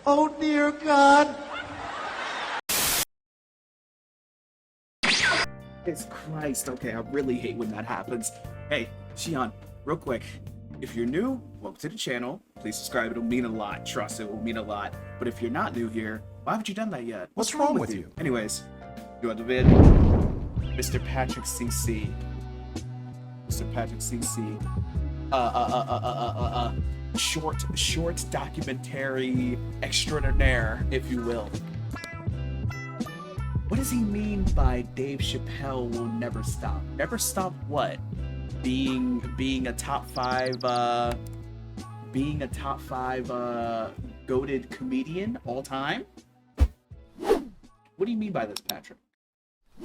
Oh dear God. Jesus Christ. Okay, I really hate when that happens. Hey, Xion, real quick. If you're new, welcome to the channel. Please subscribe. It'll mean a lot. Trust, it will mean a lot. But if you're not new here, why haven't you done that yet? What's wrong with you? Anyways, you want the vid? Mr. Patrick CC. Mr. Patrick CC. Short documentary extraordinaire, if you will. What does he mean by Dave Chappelle will never stop? Never stop what? Being a top five goated comedian all time? What do you mean by this, Patrick?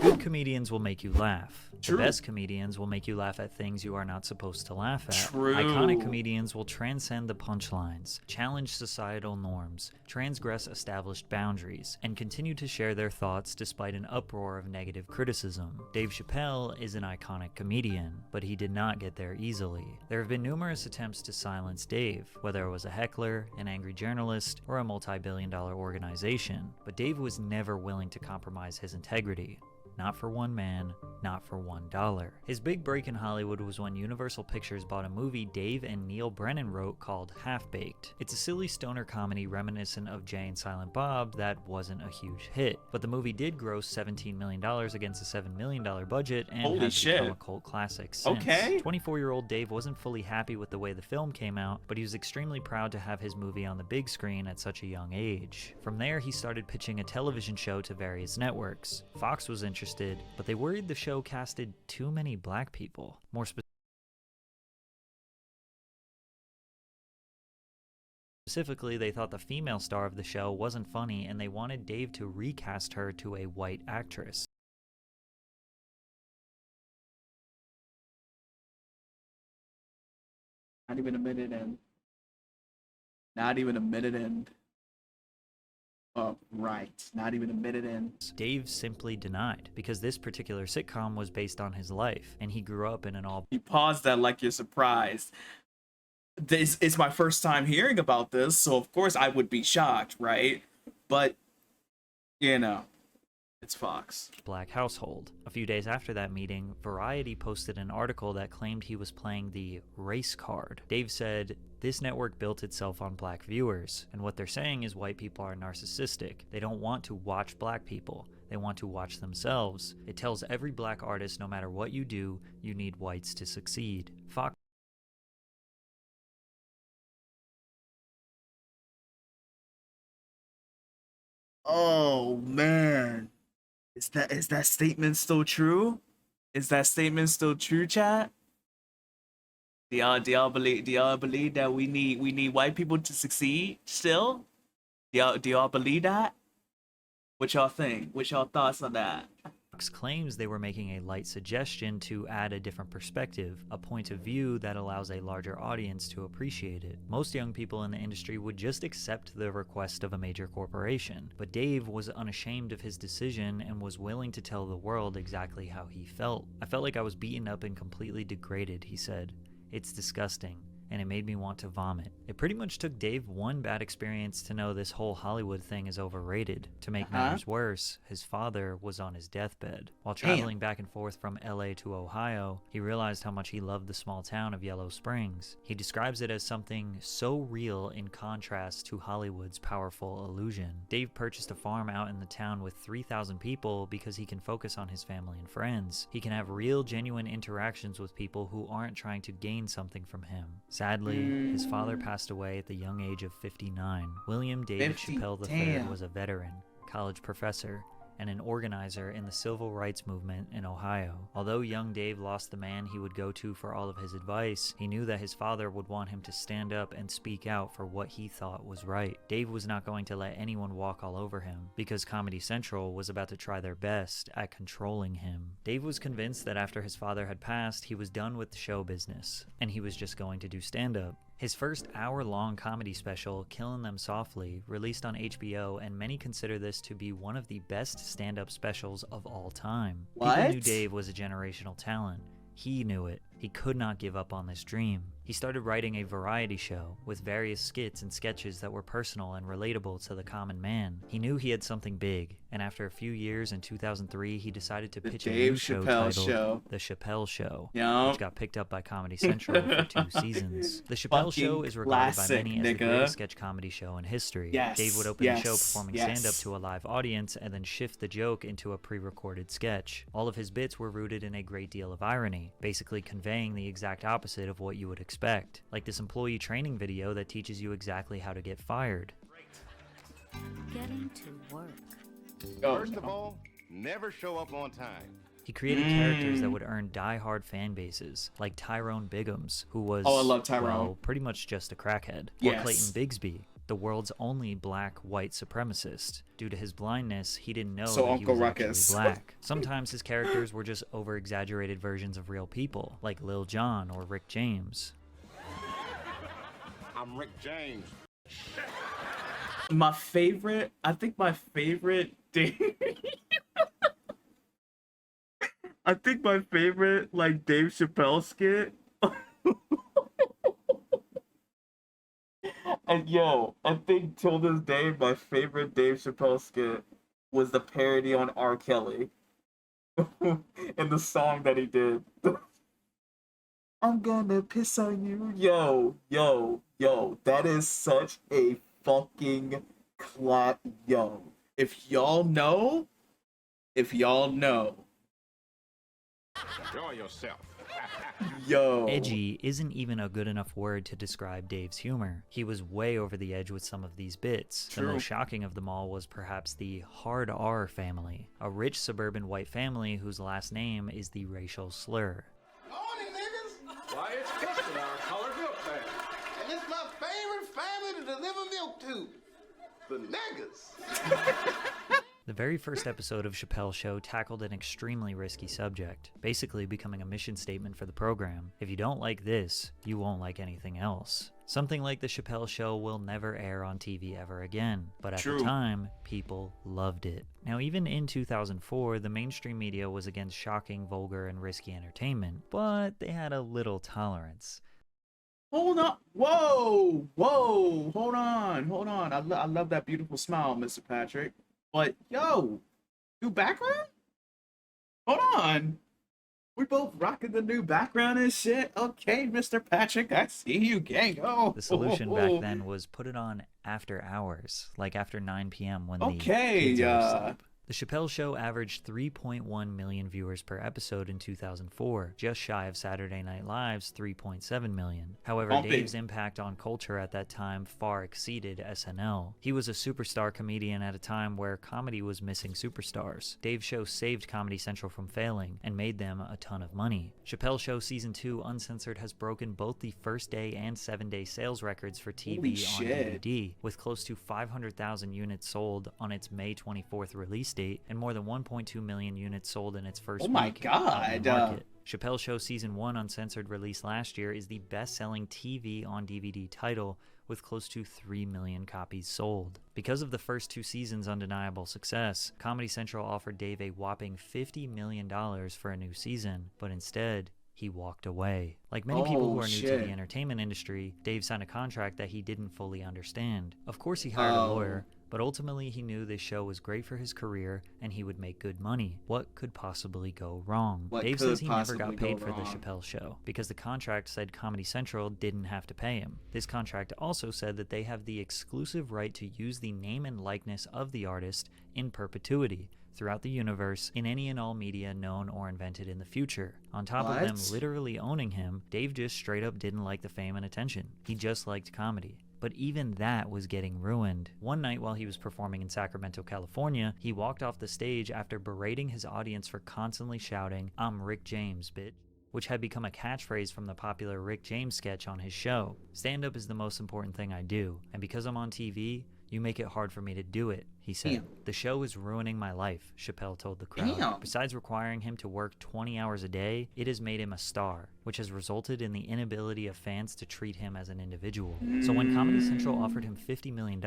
Good comedians will make you laugh. True. The best comedians will make you laugh at things you are not supposed to laugh at. True. Iconic comedians will transcend the punchlines, challenge societal norms, transgress established boundaries, and continue to share their thoughts despite an uproar of negative criticism. Dave Chappelle is an iconic comedian, but he did not get there easily. There have been numerous attempts to silence Dave, whether it was a heckler, an angry journalist, or a multi-billion-dollar organization, but Dave was never willing to compromise his integrity. Not for one man, not for $1. His big break in Hollywood was when Universal Pictures bought a movie Dave and Neil Brennan wrote called Half-Baked. It's a silly stoner comedy reminiscent of Jay and Silent Bob that wasn't a huge hit, but the movie did gross $17 million against a $7 million budget and Holy has shit. become a cult classic since. Okay. 24-year-old Dave wasn't fully happy with the way the film came out, but he was extremely proud to have his movie on the big screen at such a young age. From there, he started pitching a television show to various networks. Fox was interested, but they worried the show casted too many black people. More specifically, they thought the female star of the show wasn't funny and they wanted Dave to recast her to a white actress. Not even a minute in. Not even a minute in. Oh, right. Not even a minute in. Dave simply denied, because this particular sitcom was based on his life, and he grew up in an all You paused that like you're surprised. This is my first time hearing about this, so of course I would be shocked, right? But, you know, it's Fox. black household. A few days after that meeting, Variety posted an article that claimed he was playing the race card. Dave said, "This network built itself on black viewers, and what they're saying is white people are narcissistic. They don't want to watch black people. They want to watch themselves. It tells every black artist no matter what you do, you need whites to succeed." Fox Oh man. Is that statement still true? Is that statement still true, chat? Do y'all believe that we need white people to succeed still? Do y'all believe that? What y'all think? What's y'all thoughts on that? claims they were making a light suggestion to add a different perspective, a point of view that allows a larger audience to appreciate it. Most young people in the industry would just accept the request of a major corporation, but Dave was unashamed of his decision and was willing to tell the world exactly how he felt. "I felt like I was beaten up and completely degraded," he said. "It's disgusting, and it made me want to vomit." It pretty much took Dave one bad experience to know this whole Hollywood thing is overrated. To make matters worse, his father was on his deathbed. While traveling back and forth from LA to Ohio, he realized how much he loved the small town of Yellow Springs. He describes it as something so real in contrast to Hollywood's powerful illusion. Dave purchased a farm out in the town with 3,000 people because he can focus on his family and friends. He can have real, genuine interactions with people who aren't trying to gain something from him. Sadly, his father passed away at the young age of 59. William David Chappelle III was a veteran, college professor, and an organizer in the civil rights movement in Ohio. Although young Dave lost the man he would go to for all of his advice, he knew that his father would want him to stand up and speak out for what he thought was right. Dave was not going to let anyone walk all over him, because Comedy Central was about to try their best at controlling him. Dave was convinced that after his father had passed, he was done with the show business, and he was just going to do stand-up. His first hour-long comedy special, Killin' Them Softly, released on HBO, and many consider this to be one of the best stand-up specials of all time. People knew Dave was a generational talent. He knew it. He could not give up on this dream. He started writing a variety show with various skits and sketches that were personal and relatable to the common man. He knew he had something big, and after a few years in 2003, he decided to pitch a new show titled The Chappelle Show, which got picked up by Comedy Central for 2 seasons. The Chappelle Show is regarded by many as the greatest sketch comedy show in history. Dave would open the show performing stand-up to a live audience and then shift the joke into a pre-recorded sketch. All of his bits were rooted in a great deal of irony, basically conveying the exact opposite of what you would expect, like this employee training video that teaches you exactly how to get fired. Getting to work. First of all, never show up on time. He created characters that would earn die-hard fan bases, like Tyrone Biggums, who was, I love Tyrone. well, pretty much just a crackhead, or Clayton Bigsby, the world's only black white supremacist. Due to his blindness, he didn't know that he was actually black. Sometimes his characters were just over-exaggerated versions of real people, like Lil Jon or Rick James. I'm Rick James. I think my favorite Dave I think my favorite like Dave Chappelle skit and yo, I think till this day my favorite Dave Chappelle skit was the parody on R. Kelly and the song that he did. I'm gonna piss on you. Yo, that is such a fucking clap. Yo, if y'all know, Enjoy yourself. yo. Edgy isn't even a good enough word to describe Dave's humor. He was way over the edge with some of these bits. The most shocking of them all was perhaps the Hard R family, a rich suburban white family whose last name is the racial slur. Morning, niggas. Why, it's custard, our colored milk man. And it's my favorite family to deliver milk to. The niggas. The very first episode of Chappelle's Show tackled an extremely risky subject, basically becoming a mission statement for the program. If you don't like this, you won't like anything else. Something like the Chappelle Show will never air on TV ever again, but at the time, people loved it. Now, even in 2004, the mainstream media was against shocking, vulgar, and risky entertainment, but they had a little tolerance. Hold on. Whoa, hold on. I love that beautiful smile, Mr. Patrick. But yo, new background? Hold on. We both rocking the new background and shit. Okay, Mr. Patrick, I see you, gang. Oh, the solution back then was put it on after hours, like after 9 p.m. when the kids are asleep. The Chappelle Show averaged 3.1 million viewers per episode in 2004, just shy of Saturday Night Live's 3.7 million. However, Dave's impact on culture at that time far exceeded SNL. He was a superstar comedian at a time where comedy was missing superstars. Dave's show saved Comedy Central from failing and made them a ton of money. Chappelle Show Season 2 Uncensored has broken both the first day and 7-day sales records for TV on DVD, with close to 500,000 units sold on its May 24th release date and more than 1.2 million units sold in its first week on the market. Chappelle Show Season 1 Uncensored, released last year, is the best-selling TV on DVD title with close to 3 million copies sold. Because of the first 2 seasons' undeniable success, Comedy Central offered Dave a whopping $50 million for a new season, but instead, he walked away. Like many people who are new to the entertainment industry, Dave signed a contract that he didn't fully understand. Of course he hired a lawyer, but ultimately he knew this show was great for his career and he would make good money. What could possibly go wrong? Dave says he never got paid for the Chappelle Show because the contract said Comedy Central didn't have to pay him. This contract also said that they have the exclusive right to use the name and likeness of the artist in perpetuity throughout the universe in any and all media known or invented in the future. On top of them literally owning him, Dave just straight up didn't like the fame and attention. He just liked comedy. But even that was getting ruined. One night while he was performing in Sacramento, California, he walked off the stage after berating his audience for constantly shouting, "I'm Rick James, bitch," which had become a catchphrase from the popular Rick James sketch on his show. Stand-up is the most important thing I do, and because I'm on TV, you make it hard for me to do it, he said. The show is ruining my life, Chappelle told the crowd. Besides requiring him to work 20 hours a day, it has made him a star, which has resulted in the inability of fans to treat him as an individual. So when Comedy Central offered him $50 million,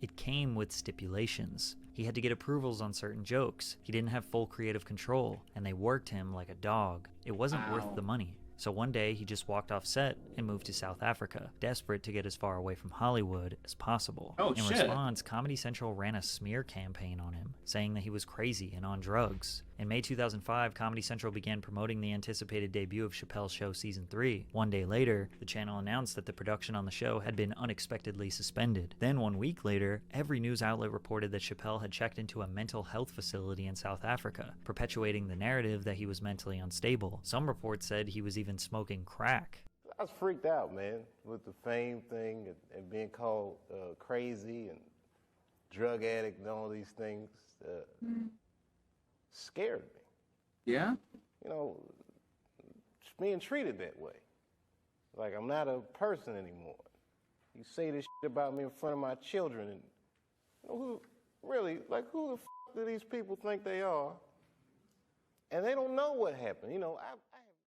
it came with stipulations. He had to get approvals on certain jokes. He didn't have full creative control, and they worked him like a dog. It wasn't worth the money. So one day, he just walked off set and moved to South Africa, desperate to get as far away from Hollywood as possible. Oh, In shit. response, Comedy Central ran a smear campaign on him, saying that he was crazy and on drugs. In May 2005, Comedy Central began promoting the anticipated debut of Chappelle's Show Season 3. One day later, the channel announced that the production on the show had been unexpectedly suspended. Then 1 week later, every news outlet reported that Chappelle had checked into a mental health facility in South Africa, perpetuating the narrative that he was mentally unstable. Some reports said he was even smoking crack. I was freaked out, man, with the fame thing and being called crazy and drug addict and all these things. Scared me. Yeah? You know, just being treated that way. Like I'm not a person anymore. You say this shit about me in front of my children, and you know, who the f do these people think they are? And they don't know what happened. You know,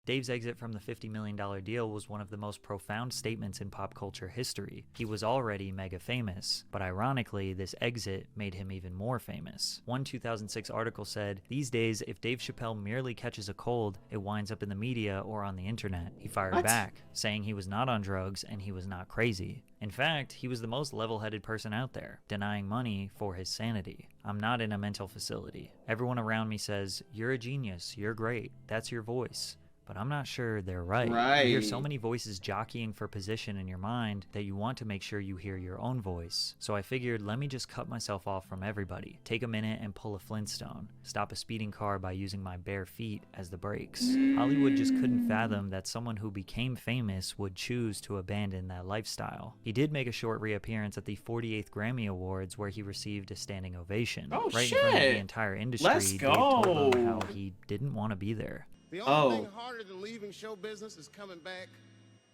Dave's exit from the $50 million deal was one of the most profound statements in pop culture history. He was already mega famous, but ironically, this exit made him even more famous. One 2006 article said, "These days, if Dave Chappelle merely catches a cold, it winds up in the media or on the internet." He fired back, saying he was not on drugs and he was not crazy. In fact, he was the most level-headed person out there, denying money for his sanity. "I'm not in a mental facility. Everyone around me says, 'You're a genius, you're great, that's your voice.' But I'm not sure they're right. You hear so many voices jockeying for position in your mind that you want to make sure you hear your own voice. So I figured, let me just cut myself off from everybody. Take a minute and pull a Flintstone. Stop a speeding car by using my bare feet as the brakes." Hollywood just couldn't fathom that someone who became famous would choose to abandon that lifestyle. He did make a short reappearance at the 48th Grammy Awards where he received a standing ovation. Right in front of the entire industry, Let's Dave told them go. how he didn't want to be there. The only thing harder than leaving show business is coming back.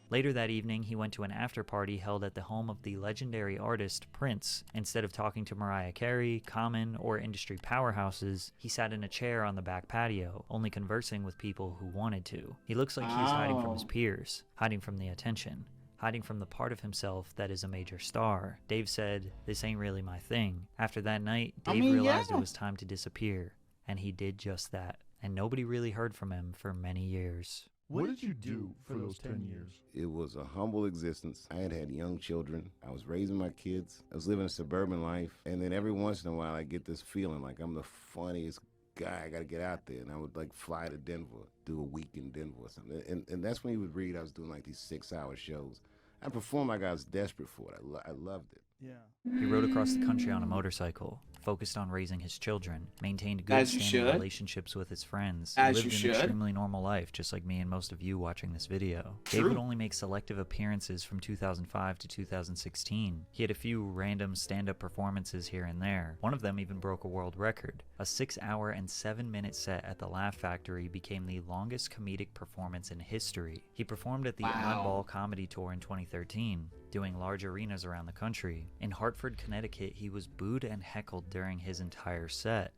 Later that evening, he went to an after-party held at the home of the legendary artist Prince. Instead of talking to Mariah Carey, Common, or industry powerhouses, he sat in a chair on the back patio, only conversing with people who wanted to. He looks like he's hiding from his peers, hiding from the attention, hiding from the part of himself that is a major star. Dave said, "This ain't really my thing." After that night, Dave realized it was time to disappear, and he did just that. And nobody really heard from him for many years. What did you do for those 10 years? it was a humble existence. I had young children. I was raising my kids. I was living a suburban life. And then every once in a while, I get this feeling like I'm the funniest guy. I got to get out there. And I would like fly to Denver, do a week in Denver or something. And that's when you would read I was doing like these 6-hour shows. I performed like I was desperate for it. I loved it. Yeah. He rode across the country on a motorcycle, focused on raising his children, maintained good As you standing should. relationships with his friends, As lived you an should. extremely normal life, just like me and most of you watching this video. Dave True. would only make selective appearances from 2005 to 2016. He had a few random stand-up performances here and there. One of them even broke a world record. A 6-hour and 7-minute set at the Laugh Factory became the longest comedic performance in history. He performed at the Oddball Comedy Tour in 2013, doing large arenas around the country. In Hartford, Connecticut, he was booed and heckled during his entire set,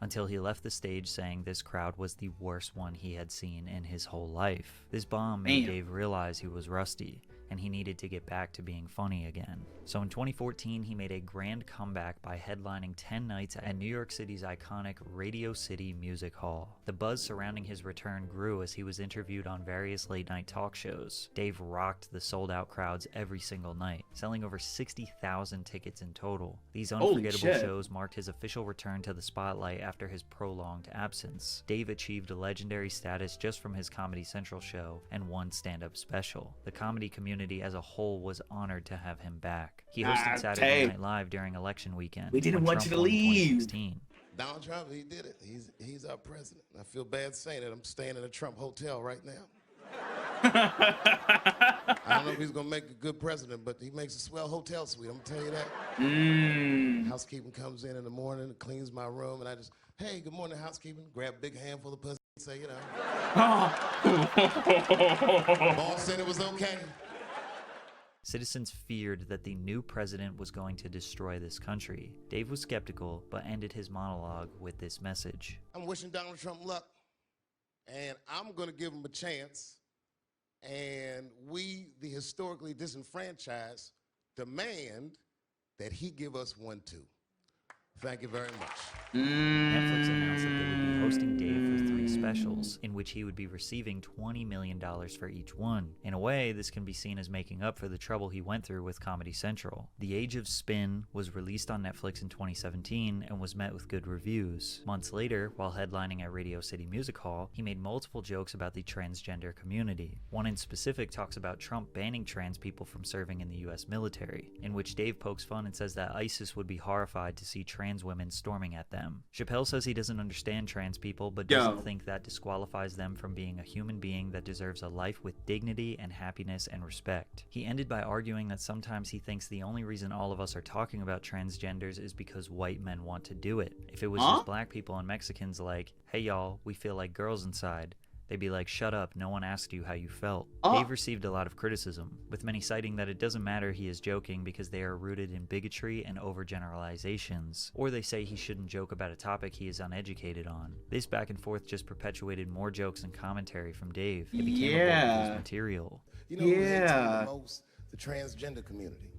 until he left the stage saying this crowd was the worst one he had seen in his whole life. This bomb made Damn. Dave realize he was rusty, and he needed to get back to being funny again. So in 2014, he made a grand comeback by headlining 10 nights at New York City's iconic Radio City Music Hall. The buzz surrounding his return grew as he was interviewed on various late-night talk shows. Dave rocked the sold-out crowds every single night, selling over 60,000 tickets in total. These Holy unforgettable shit. shows marked his official return to the spotlight after his prolonged absence. Dave achieved a legendary status just from his Comedy Central show and one stand-up special. The comedy community as a whole was honored to have him back. He hosted Saturday Dave. Night Live during election weekend. We didn't when want you Trump to won in leave. 2016. Donald Trump, he did it. He's our president. I feel bad saying it. I'm staying in a Trump hotel right now. I don't know if he's gonna make a good president, but he makes a swell hotel suite. I'm gonna tell you that. Housekeeping comes in the morning, cleans my room, and I just, hey, good morning, housekeeping. Grab a big handful of pussy, say, you know. Boss said it was okay. Citizens feared that the new president was going to destroy this country. Dave was skeptical, but ended his monologue with this message. I'm wishing Donald Trump luck, and I'm gonna give him a chance. And we, the historically disenfranchised, demand that he give us one too. Thank you very much. Netflix announced that they would be hosting Dave for 3 specials, in which he would be receiving $20 million for each one. In a way, this can be seen as making up for the trouble he went through with Comedy Central. The Age of Spin was released on Netflix in 2017 and was met with good reviews. Months later, while headlining at Radio City Music Hall, he made multiple jokes about the transgender community. One in specific talks about Trump banning trans people from serving in the US military, in which Dave pokes fun and says that ISIS would be horrified to see trans women storming at them. Chappelle says he doesn't understand trans people, but doesn't think that disqualifies them from being a human being that deserves a life with dignity and happiness and respect. He ended by arguing that sometimes he thinks the only reason all of us are talking about transgenders is because white men want to do it. If it was just black people and Mexicans like, hey y'all, we feel like girls inside, they'd be like, shut up, no one asked you how you felt. Dave received a lot of criticism, with many citing that it doesn't matter he is joking because they are rooted in bigotry and overgeneralizations, or they say he shouldn't joke about a topic he is uneducated on. This back and forth just perpetuated more jokes and commentary from Dave. It became a book of his material. You know who hates him the most? The transgender community.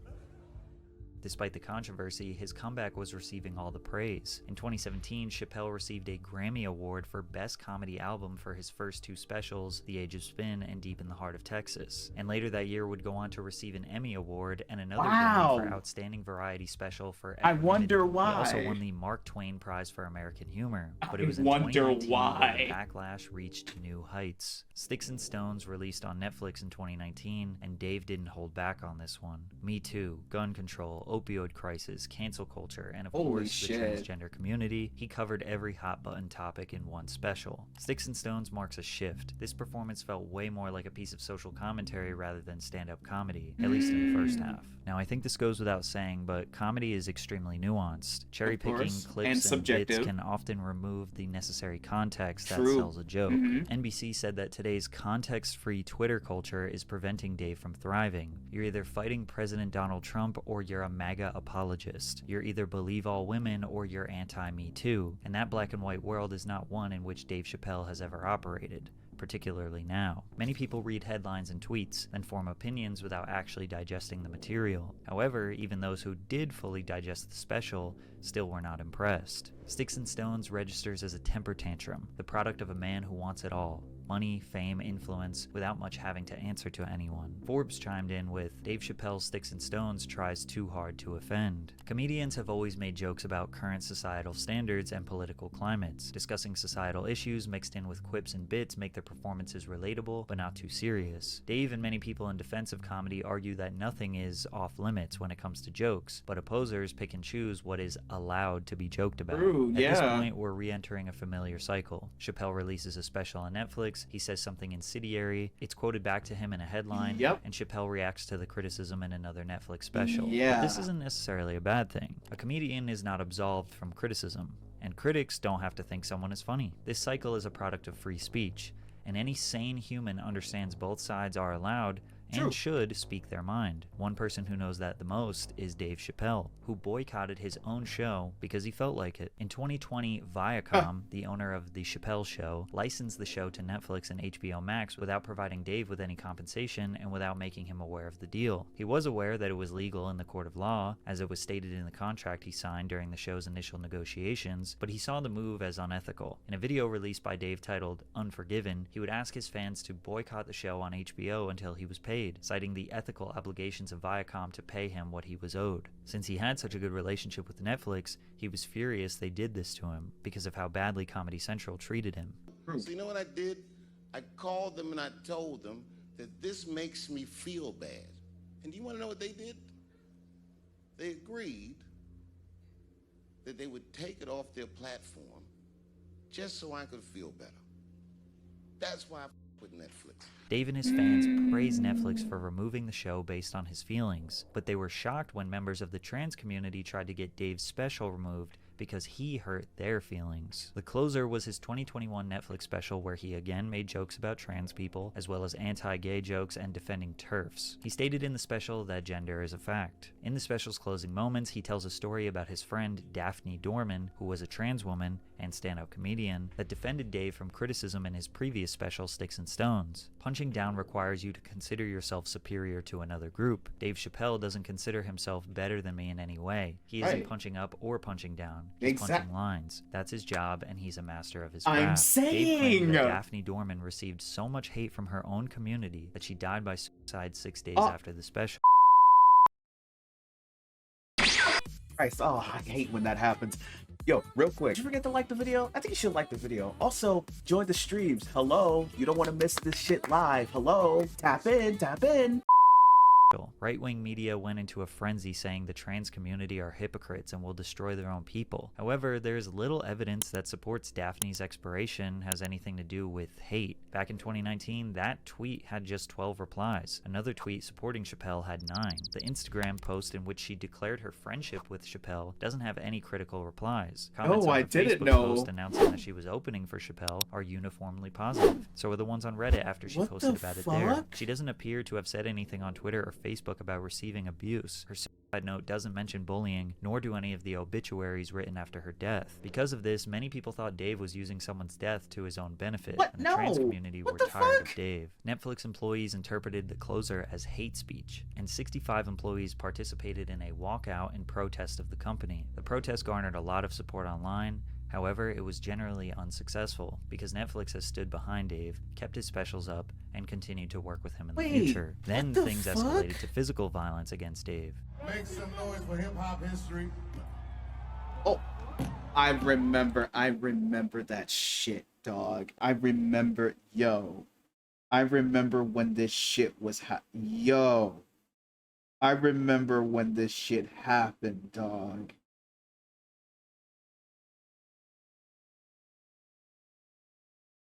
Despite the controversy, his comeback was receiving all the praise. In 2017, Chappelle received a Grammy Award for Best Comedy Album for his first 2 specials, The Age of Spin and Deep in the Heart of Texas. And later that year would go on to receive an Emmy Award and another Grammy for Outstanding Variety Special for I wonder why. He also won the Mark Twain Prize for American Humor. But it was in wonder 2019 why. where the backlash reached new heights. Sticks and Stones released on Netflix in 2019, and Dave didn't hold back on this one. Me Too, gun control, opioid crisis, cancel culture, and of course the transgender community. He covered every hot button topic in one special. Sticks and Stones marks a shift. This performance felt way more like a piece of social commentary rather than stand-up comedy, at least in the first half. Now I think this goes without saying, but comedy is extremely nuanced. Cherry-picking clips and bits can often remove the necessary context that sells a joke. NBC said that today's context-free Twitter culture is preventing Dave from thriving. You're either fighting President Donald Trump or you're a MAGA apologist. You're either believe all women or you're anti-Me Too, and that black and white world is not one in which Dave Chappelle has ever operated, particularly now. Many people read headlines and tweets, then form opinions without actually digesting the material. However, even those who did fully digest the special still were not impressed. Sticks and Stones registers as a temper tantrum, the product of a man who wants it all: money, fame, influence, without much having to answer to anyone. Forbes chimed in with, Dave Chappelle's Sticks and Stones tries too hard to offend. Comedians have always made jokes about current societal standards and political climates. Discussing societal issues mixed in with quips and bits make their performances relatable, but not too serious. Dave and many people in defense of comedy argue that nothing is off limits when it comes to jokes, but opposers pick and choose what is allowed to be joked about. At this point, we're re-entering a familiar cycle. Chappelle releases a special on Netflix, he says something incendiary, it's quoted back to him in a headline, and Chappelle reacts to the criticism in another Netflix special. But this isn't necessarily a bad thing. A comedian is not absolved from criticism, and critics don't have to think someone is funny. This cycle is a product of free speech, and any sane human understands both sides are allowed and should speak their mind. One person who knows that the most is Dave Chappelle, who boycotted his own show because he felt like it. In 2020, Viacom, the owner of The Chappelle Show, licensed the show to Netflix and HBO Max without providing Dave with any compensation and without making him aware of the deal. He was aware that it was legal in the court of law, as it was stated in the contract he signed during the show's initial negotiations, but he saw the move as unethical. In a video released by Dave titled Unforgiven, he would ask his fans to boycott the show on HBO until he was paid, citing the ethical obligations of Viacom to pay him what he was owed. Since he had such a good relationship with Netflix, he was furious they did this to him because of how badly Comedy Central treated him. So you know what I did? I called them and I told them that this makes me feel bad. And do you want to know what they did? They agreed that they would take it off their platform just so I could feel better. That's why I with Netflix. Dave and his fans praised Netflix for removing the show based on his feelings, but they were shocked when members of the trans community tried to get Dave's special removed because he hurt their feelings. The Closer was his 2021 Netflix special where he again made jokes about trans people, as well as anti-gay jokes and defending TERFs. He stated in the special that gender is a fact. In the special's closing moments, he tells a story about his friend Daphne Dorman, who was a trans woman and stand-up comedian, that defended Dave from criticism in his previous special, Sticks and Stones. Punching down requires you to consider yourself superior to another group. Dave Chappelle doesn't consider himself better than me in any way. He isn't punching up or punching down. down. He's punching lines. That's his job, and he's a master of his I'm craft. Dave claimed saying. that Daphne Dorman received so much hate from her own community that she died by suicide 6 days after the special. Christ, oh, I hate when that happens. Yo, real quick, did you forget to like the video? I think you should like the video. Also, join the streams. Hello, you don't want to miss this shit live. Hello, tap in, tap in. Right-wing media went into a frenzy saying the trans community are hypocrites and will destroy their own people. However, there's little evidence that supports Daphne's expiration has anything to do with hate. Back in 2019, that tweet had just 12 replies. Another tweet supporting Chappelle had 9. The Instagram post in which she declared her friendship with Chappelle doesn't have any critical replies. Comments on I her didn't Facebook know. post announcing that she was opening for Chappelle are uniformly positive. So are the ones on Reddit after she What posted the about it there. fuck? She doesn't appear to have said anything on Twitter or Facebook about receiving abuse. Her suicide note doesn't mention bullying, nor do any of the obituaries written after her death. Because of this, many people thought Dave was using someone's death to his own benefit, What? and the trans No. community What were the tired fuck? of Dave. Netflix employees interpreted the closer as hate speech, and 65 employees participated in a walkout in protest of the company. The protest garnered a lot of support online. However, it was generally unsuccessful because Netflix has stood behind Dave, kept his specials up, and continued to work with him in the future. Then what the things fuck? escalated to physical violence against Dave. Make some noise for hip hop history. Oh, I remember that shit, dog. I remember when this shit was I remember when this shit happened, dog.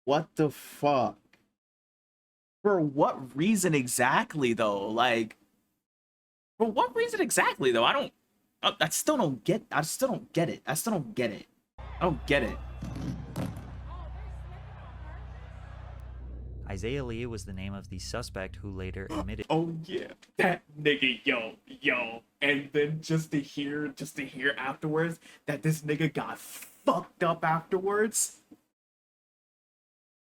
What the fuck? For what reason exactly, though? Like, for what reason exactly, though? I still don't get it. I still don't get it. I don't get it. Isaiah Lee was the name of the suspect who later admitted. Oh yeah, that nigga, yo, and then just to hear afterwards that this nigga got fucked up afterwards.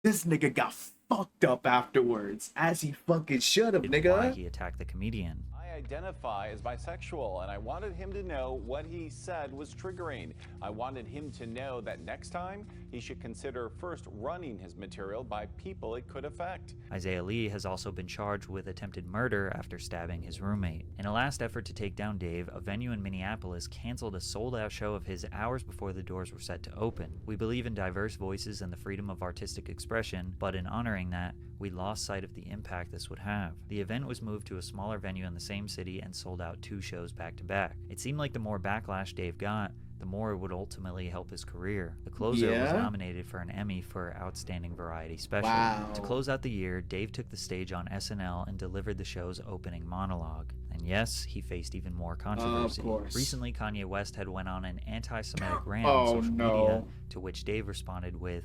This nigga got fucked up afterwards, as he fucking should have, why nigga. he attacked the comedian. I identify as bisexual, and I wanted him to know what he said was triggering. I wanted him to know that next time he should consider first running his material by people it could affect. Isaiah Lee has also been charged with attempted murder after stabbing his roommate. In a last effort to take down Dave, a venue in Minneapolis canceled a sold-out show of his hours before the doors were set to open. We believe in diverse voices and the freedom of artistic expression, but in honoring that, we lost sight of the impact this would have. The event was moved to a smaller venue in the same city and sold out 2 shows back to back. It seemed like the more backlash Dave got, the more it would ultimately help his career. The closer was nominated for an Emmy for Outstanding Variety Special. Wow. To close out the year, Dave took the stage on SNL and delivered the show's opening monologue. And yes, he faced even more controversy. Of course. Recently, Kanye West had went on an anti-Semitic rant Oh, on social no. media, to which Dave responded with,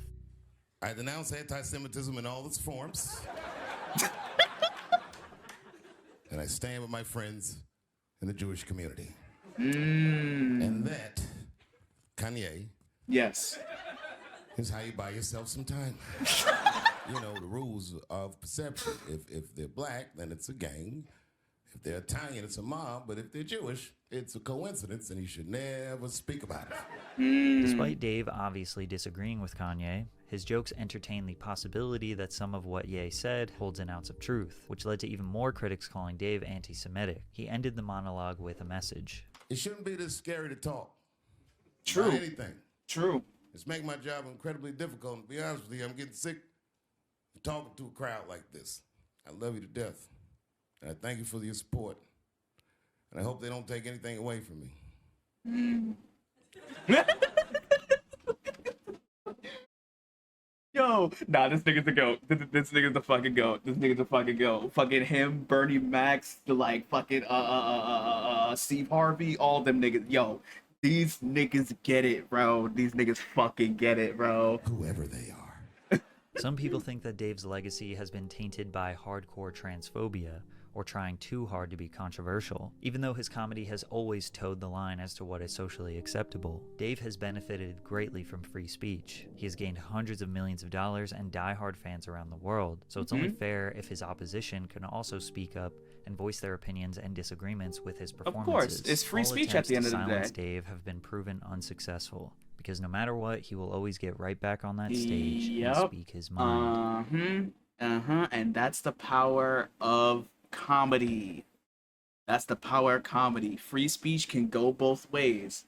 I denounce anti-Semitism in all its forms. And I stand with my friends in the Jewish community. And that, Kanye, Yes. is how you buy yourself some time. You know, the rules of perception. If they're black, then it's a gang. If they're Italian, it's a mob. But if they're Jewish, it's a coincidence, and you should never speak about it. Despite Dave obviously disagreeing with Kanye, his jokes entertain the possibility that some of what Ye said holds an ounce of truth, which led to even more critics calling Dave anti-Semitic. He ended the monologue with a message. It shouldn't be this scary to talk. True. About anything. True. It's making my job incredibly difficult. And to be honest with you, I'm getting sick of talking to a crowd like this. I love you to death. And I thank you for your support. And I hope they don't take anything away from me. Yo, nah, this nigga's the goat. This nigga's the fucking goat. This nigga's the fucking goat. Fucking him, Bernie Max, the like fucking Steve Harvey, all them niggas. Yo, these niggas get it, bro. These niggas fucking get it, bro. Whoever they are. Some people think that Dave's legacy has been tainted by hardcore transphobia, or trying too hard to be controversial. Even though his comedy has always towed the line as to what is socially acceptable, Dave has benefited greatly from free speech. He has gained hundreds of millions of dollars and die-hard fans around the world, so it's only fair if his opposition can also speak up and voice their opinions and disagreements with his Of performances. course, it's free All speech at attempts the end to of the silence day. Dave have been proven unsuccessful, because no matter what, he will always get right back on that stage and Yep. speak his mind. And that's the power of comedy. That's the power of comedy. Free speech can go both ways.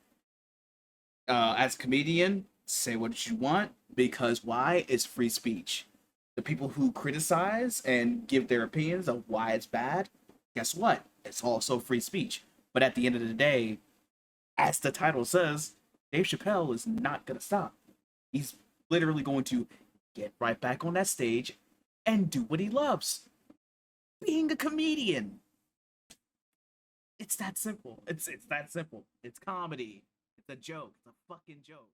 As a comedian, say what you want, because why? It's free speech. The people who criticize and give their opinions of why it's bad, guess what? It's also free speech. But at the end of the day, as the title says, Dave Chappelle is not gonna stop. He's literally going to get right back on that stage and do what he loves. Being a comedian. It's that simple. It's that simple. It's comedy. It's a joke. It's a fucking joke.